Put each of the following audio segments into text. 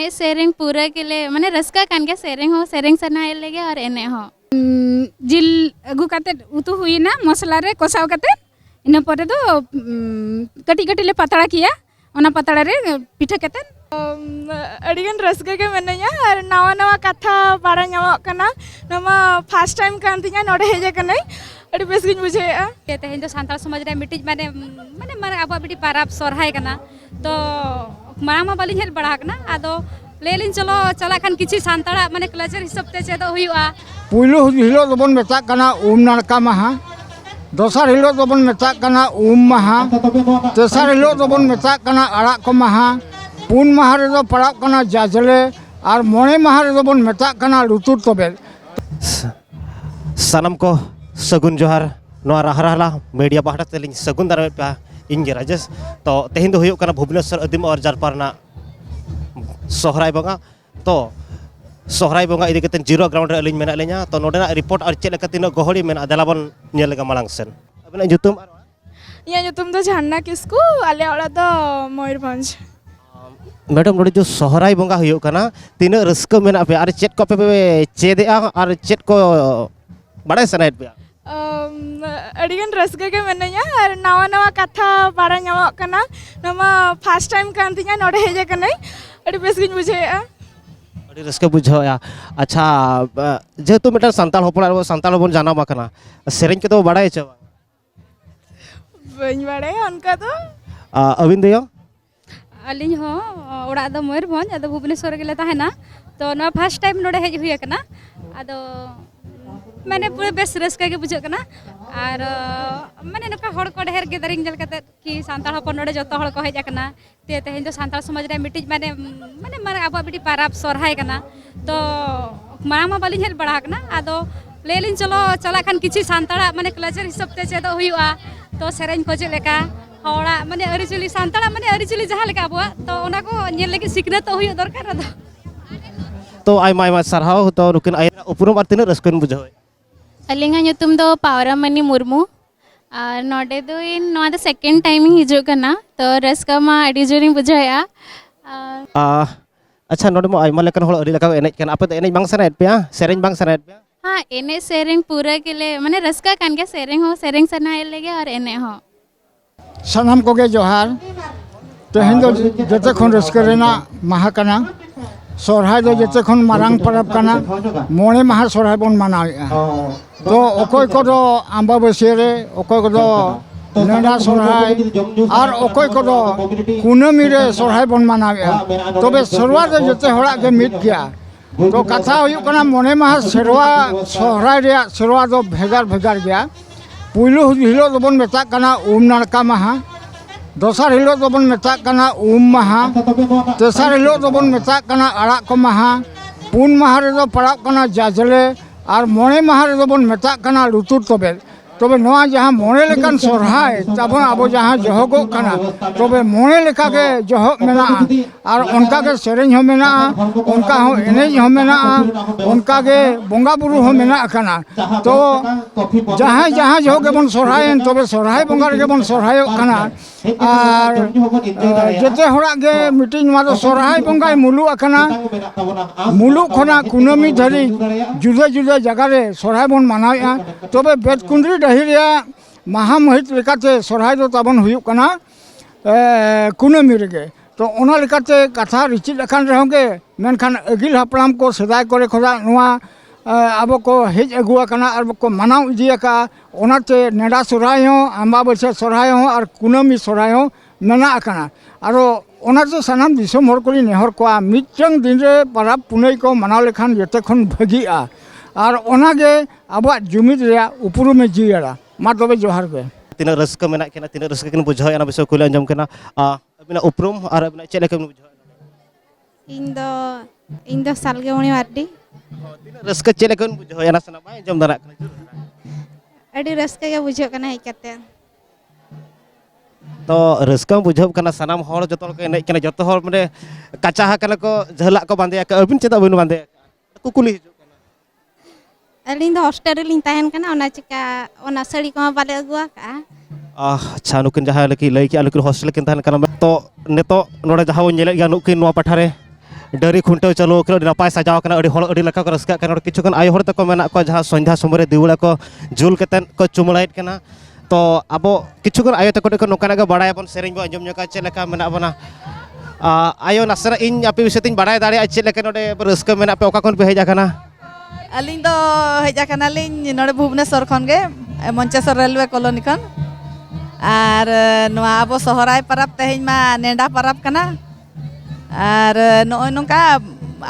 एने सेरेंग पूरा के लिए माने रस्का कान के सेरेंग सना लेगे और एने हो जिल अगू काते उतु हुईना मसला रे कोसाव काते इना परे दो कटी कटी ले पतड़ा किया ओना पतड़ा रे पिठा काते अड़िगन रस्का के मेनया और नवा नवा कथा बाड़ा ᱧᱟᱢᱚᱜ कना नमा फर्स्ट टाइम कान तिया नोडे हेजे कनै अड़ी बेस गिन बुझेया तेहें जो सानताल समाज रे मिटिज माने माने माने अब बिटी पाराब सोरहाय कना तो मांग मा बाली हेल बड़ा कना आदो लेलिन चलो चला खान किछि सानताड़ा माने कल्चर हिसाब ते चेदो हुयुआ पुइलो हिलो दोबन मेता कना नाड़का माहा दोसार हिलो दोबन मेता कना माहा तेसार हिलो दोबन मेता कना आड़ा को माहा पुन माहा रे दो पड़ा कना जाजले और मोणे माहा रे दोबन मेता कना लुतुर तोबे सानम को सगुन जोहार नोआ राहराला मीडिया बाहटा तेलिंग सगुन दारा पे इंगे राजेश तो तेहिं दो हुयुग कना भुवनेश्वर अदिम और जारपारना सोहराय बंगा तो सोहराय बंगा इदि कतेन जीरो ग्राउंड रे अलिंग मेना ले냐 तो नोडेना रिपोर्ट और चेक लेका तिनो गहड़ी मेना देलाबन नेल लेगा मालांग सेन अबना जुतुम या जुतुम तो झरना किसको आले ओड़ा तो मयूरभंज मैडम नोडे जो सोहराय बंगा हुयुग कना तिनो रस्क मेना पे और चेक को पे चेदेआ और चेक को बड़ाय सनायत पे अड़िगन रस्का के मेनया और नवा नवा कथा बाड़ा ᱧᱟᱢᱚᱜ कना नमा फर्स्ट टाइम कान तिया नोडे हेजे कनै अड़ी बेस गिन बुझेया अड़ी रस्क बुझाया अच्छा जेहेतु मेटा संताल होपन और संताल बन जाना माकना सेरेंज के तो बड़ाय छ बन बाड़े उनका तो अविन देयो अलिंग हो ओड़ा दो मयूरभंज आदो भुवनेश्वर गेले ताहेना तो नो फर्स्ट टाइम नोडे हेज हुय कना आदो माने पूरे बेस रस्का के बुझ कना और माने नका हड़ को ढेर गेदरिंग जल कते कि सांताल हपन नोडे जतो हड़ को हेज कना तेहें जो सानताल समाज रे मिटिज माने माने माने अब बिटी पाराब सोरहाय कना तो मांग मा बाली हेल बड़ा कना आदो लेलिन चलो चला खान किछि सानताड़ा माने कल्चर हिसाब ते चेदो हुयुआ तो सेरेंज को चेलेका हड़ा माने अरिचुली सानताड़ा माने अरिचुली जहा लेका अबवा तो ओना को नेल लेके सिखनत हुयु दरकार दो तो आयमा आयमा सरहाव तो रुकिन आय उपरुम और तिनो रस्कन बुझाव अलिंगा ᱧᱩᱛᱩᱢ ᱫᱚ पावरामणि मुर्मू और नोडे दो इन नोआ द सेकंड टाइम हिजो कना तो रस्का मा अडी जोरी बुझाया अच्छा नोडे मो आयमा लेकन होल अडी लका एनेज कन आपे एनेज बांग सनायत पे सेरेंज बांग सनायत पे हाँ एने सेरेंग पूरा के लिए माने रस्का कान के सेरेंग सना लेगे और एने हो सानाम कोगे जोहार तेहें दो जते खन रस्क रेना माहा कना सोरहाय दो जते खन मारांग परब कना मोणे माहा सोरहाय बन मानावेआ तो ओकोय को दो आम्बाबसिया रे ओकोय को दो नेडा सोरहाय और ओकोय को दो कुनामी रे सोरहाय बन मानावेआ तबे सोरवा दो जते हड़ा के मिट गया तो कथा हुयुग कना मोणे माहा सेरवा सोहराय रे सेरवा दो भेगार भेगार गया पुइलो हिलो दोबन मेता कना नाड़का माहा दोसार हिलो दोबन मेता कना माहा तेसार हिलो दोबन मेता कना आड़ा को माहा पुन माहा रे दो पड़ा कना जाजले और मोणे माहा रे दोबन मेता कना लुतुर तोबे तबे नोआ जहां मोणे लेकान सोरहाय तब आबो जहां जहगो कना तबे मोणे लेका के जहग मेना और उनका के सेरेंज हो मेना उनका हो एनेज हो मेना उनका के बोंगा बुरु हो मेना कना तो जहां जहां जहग बन सोरहाय तबे सोरहाय बोंगा रे बन सोरहाय कना और जते हड़ा के मीटिंग मा दो सोरहाय बोंगाय मुलु अकना मुलु खना कुनामी धरी जुदा जुदा जगह रे सोरहाय बन मानावेआ तबे बेतकुंद्री डहिरिया महामहित लेकाते सोरहाय दो ताबन हुयुग कना कुनामी रेगे तो ओना लेकाते कथा रिचिद अखान रहंगे मेनखान अगिल हापड़ाम को सदाय करे खोदा नोआ अब को हेज अगुआ कना और को मनाव इदियाका ओनाते नेडा सोरहाय हो आम्बाबसिया सोरहाय हो और कुनामी सोरहाय हो मेना अकना आरो ओनाते सानाम दिसम हर कोली नेहर कोआ मिदजों दिन रे पाराब पुनई को मनाव लेखान जते खन भागिआ और ओनागे आबा जुमिद रे उपरुमे जियारा मा तबे जोहार के तिना रस्क मेना केना तिना रस्क केन बुझाव एना बिसय कुल अंजम केना अबिना उपरुम और अबिना चेले केन बुझाव इन दो साल के उनी मारडी तिना रस्क चेले केन बुझाव एना सना बाय अंजम दारा अडी रस्क के बुझो कना हेज कते तो रस्क बुझाव कना सनाम हर जतो के एनेज कना जतो हर माने कचा हा कना को झहला को बांधे का अबिन चेदा बन बांधे कुकुली अलिंग दो हॉस्टल रे लिंग ताहेन कना ओना चिका ओना सड़ी को बाले अगुआ का अच्छा नुकिन जहाँ लकी लई कि लुकिन हॉस्टल किन ताहेन कना तो नेतो नोडे जहाँ नेले गया नुकिन नोआ पठारे डरी खुंटो चलो नपाय सजाव कना अड़ी हल अड़ी लका को रस्का कना किछुगन आयो हर तक मेना को जहां संध्या समय दिवड़ा को जुल कतेन को चुमलाइत कना तो अब किछुगन आयो तक को नोकाना के बड़ाय बन सेरेंग बो अंजम ñoka चे लेका मेना बना आयो नासरा इन आपे विषयतिन बड़ाय दाड़े चे लेका नोडे रस्का मेना पे ओका कोन पे हेजा कना अलिंग दो हेजा कना लिंग नोडे भुवनेश्वर खन गे मंचेश्वर रेलवे कॉलोनी खन आर नोआ अब सहराय परब तेहें मा नेंडा परब कना आर नोय नोंका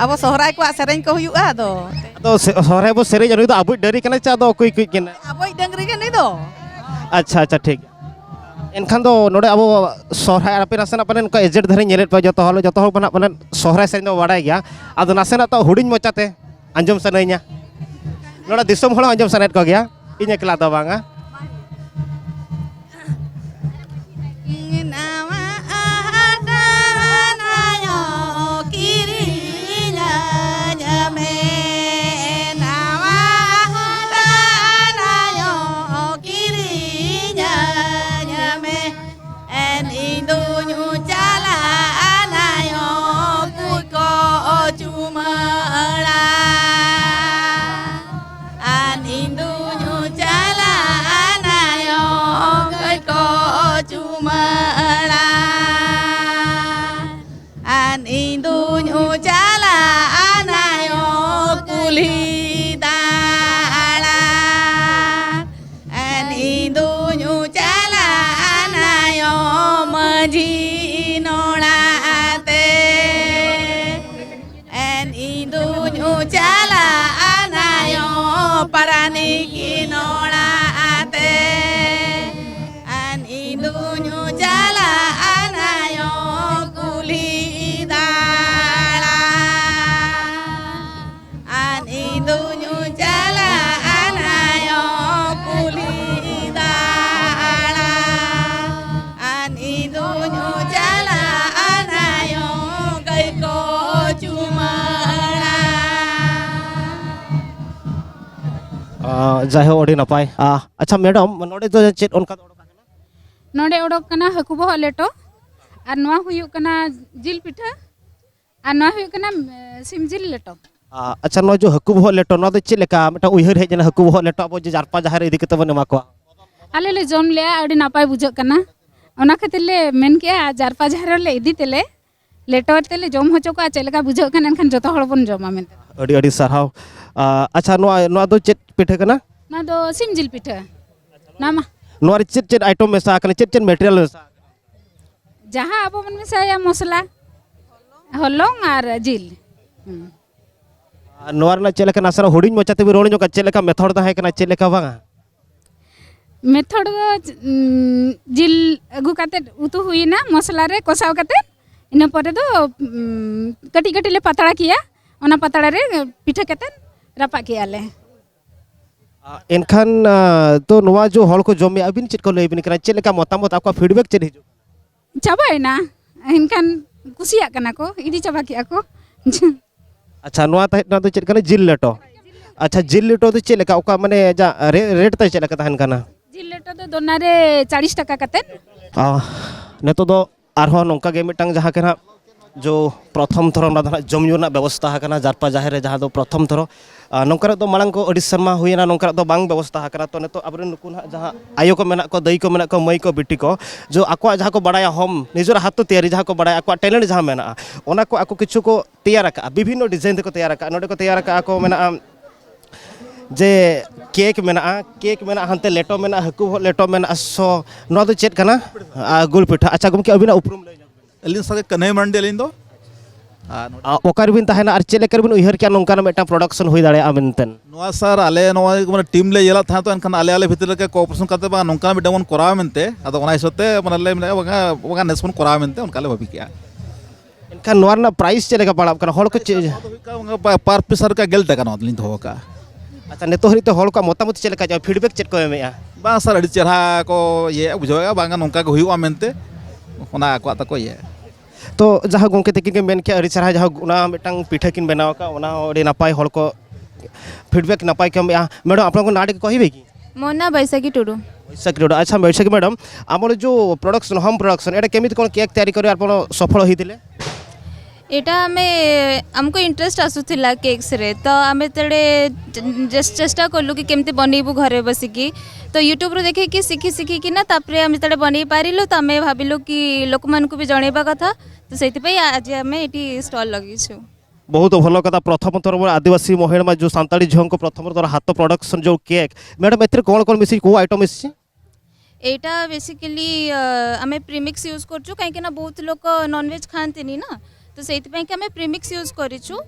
अब सहराय को सेरेंग को हुयुआ दो सहराय बो सेरेंज अनु दो अबु डरी कना चा दो कोई कोई केना अब डंगरी के नहीं दो अच्छा अच्छा ठीक एनखान दो नोडे अब सहराय आपे नासेना पने उनका एजेंट धरे नेलेट पा जतो हल बना पने सहराय सेरेंज दो बाड़ाय गया आदो नासेना तो हुडिंग मोचाते अंजम सनैया नोडा दिसम हल अंजम सनेत को गया इन एकला दो बांगा जय हो अड़ी नपाय अच्छा मैडम नोडे तो चेत उनका नोडे ओडोक कना हकु बहक लेटो और नोआ हुयुक कना जिल पिठा और नोआ हुयुक कना सिम जिल लेटो अच्छा नो जो हकु बहक लेटो नो दो चेत लेका मेटा उइहर हेज ना हकु बहक लेटो अब जे जारपा जहार इदी कते बन एमा को आले ले जम ले अड़ी नापाय बुझक कना ओना खातिर ले मेन के जारपा जहार ले इदी तेले लेटो तेले जम होचो को चेत लेका बुझक कना एनखान जतो हड़ बन जमा मेनते अड़ी अड़ी सरहाव अच्छा नो दो चेत पिठा कना ना दो सिम जिल पिठा नामा नो रे चेत चेत आइटम मेसा कना चेत चेत मटेरियल मेसा जहाँ अब मन मेसाया मसला हलंग और जिल नोर ना चेत लेका नासरा हुडिंग मचाते भी रोण जो चेत लेका मेथड ताहे कना चेत लेका बांगा मेथड जिल अगु काते उतु हुईना मसला रे कोसाव काते इना परे दो कटी कटी ले पतड़ा किया ओना पतड़ा रे पिठा काते रापा किया ले एनखान तो नोआ जो हल को जमे अबिन चेत को लेबिन कना चेत लेका मतामत आपका फीडबैक चेत हिजु चाबायना इनखान कुसिया कना को इदी चाबा किया को अच्छा नोआ ताहे ना तो चेत कना जिल लेटो अच्छा जिल लेटो तो चेत लेका ओका माने जा रेट ता चेत लेका ताहन कना जिल लेटो तो दोना रे 40 टका काते नेतो दो आरहो नोंका गे मिटंग जहां केना जो प्रथम थरो ना जमयु ना व्यवस्था हकना जारपा जाहेर जहां दो प्रथम थरो नोंकर दो मांग को अडी शर्मा हुईना नोंकर दो बांग व्यवस्था हकना तो नेतो अबरे नुकु ना जहां आयो को मेना को दई को मेना को मई को बिटी को जो आको जहां को बड़ाया हम निजर हाथ तो तैयारी जहां को बड़ाया आको टैलेंट जहां मेना ओना को आको किछु को तैयार का विभिन्न डिजाइन को तैयार का नोडे को तैयार का को मेना जे केक मेना हनते लेटो मेना हकु लेटो मेना सो नो दो चेत कना गुल पिठा अच्छा गुम के अबिना उपरुम ले अलिन सागे कन्हई मंडी अलिन दो ओकार बिन ताहेना आर चेले कर बिन उहर क्या नोंका मेटा प्रोडक्शन हुई दाड़े आमेनतन नोआ सर आले नोआ माने टीम ले येला था तो एनखान आले आले भितर के कोऑपरेशन करते बा नोंका मिटा मन कराव मेनते अदो ओना हिसाबते माने ले बगा नेसमन कराव मेनते उनका ले भाबी किया एनखान नोर ना प्राइस चेले का पड़ाव कना हड़ को पर पीसर का गेल टका नोदलिन धो का अच्छा नेतो हरिते हड़ का मोतामत चेले का फीडबैक चेक को एमेया बा सर अडी चेहरा को ये बुझावेगा बांगा नोंका को हुआ मेनते ओना को तको ये तो जहाँ गोंके तकिन के मेन के अड़ी चरहा जहाँ उना मिटंग पिठा किन बनाव का उना अड़ी नपाय हड़ को फीडबैक नपाय के मैडम आप लोग को नाड़ी कहबे की मोना बैसाखी टुडू बैसाखी टुडू अच्छा बैसाखी मैडम आमर जो प्रोडक्शन होम प्रोडक्शन एटा केमित कोन केक तैयारी करे आपण सफल होइतिले एटा हमें हमको इंटरेस्ट आसूला केक्स रे तो आम चेष्टा कलु कि केमती बनइबू घरे बसिकी तो यूट्यूब रे देखे कि शिखी ना तापर आम जो बनई पारिलु तो आम भाविलु कि लोक मान भी जनइबा कथा तो से आज आम ये स्टल लगे बहुत भल कथा प्रथम थर आदिवासी महिला जो सांताली झील को प्रथम थर हाथ प्रोडक्शन जो केक मैडम ए कौन कौन मिसी को आइटम मिसी एटा बेसिकली आम प्रीमिक्स यूज करछु कहीं ना बहुत लोग नॉनवेज खाती ना तो से आम प्रीमिक्स यूज करूँ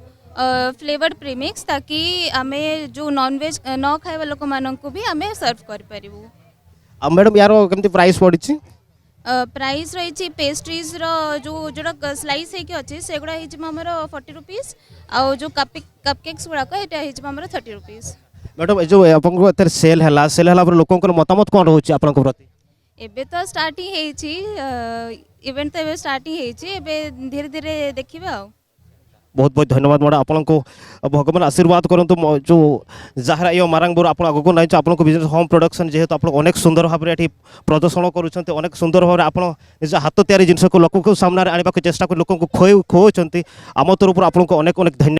फ्लेवर्ड प्रीमिक्स ताकि आम जो नॉनवेज न खाଇବା लोक मानक भी आम सर्व कर मैडम यार केमती प्राइस पड़ी प्राइस रही पेस्ट्रीज जो जोड़ा स्लाइस होती से गुड़ा होमर 40 रुपीज आउ जो कपकेक्स गुड़ाक यहाँ होमर 30 रुपीज मैडम जो आप सेल है लोक मतामत कौन रोचे आप प्रति एबे तो स्टार्ट ही इवेंट तो एबे स्टार्ट ही धीरे धीरे देखिए आ बहुत बहुत धन्यवाद मैडम आपको भगवान आशीर्वाद करंतु जो जहाँ ये मारांगपुर आप आगे ना आपको बिजनेस होम प्रोडक्शन जेहेतु आप अनेक सुंदर भाव में प्रदर्शन करुँच अनेक सुंदर भाव में आप निज हाथ तैयारी जिनस को लोक सामने आने चेष्टा कर लोक खोचती आम तरफ आपको अनेक अनेक धन्यवाद।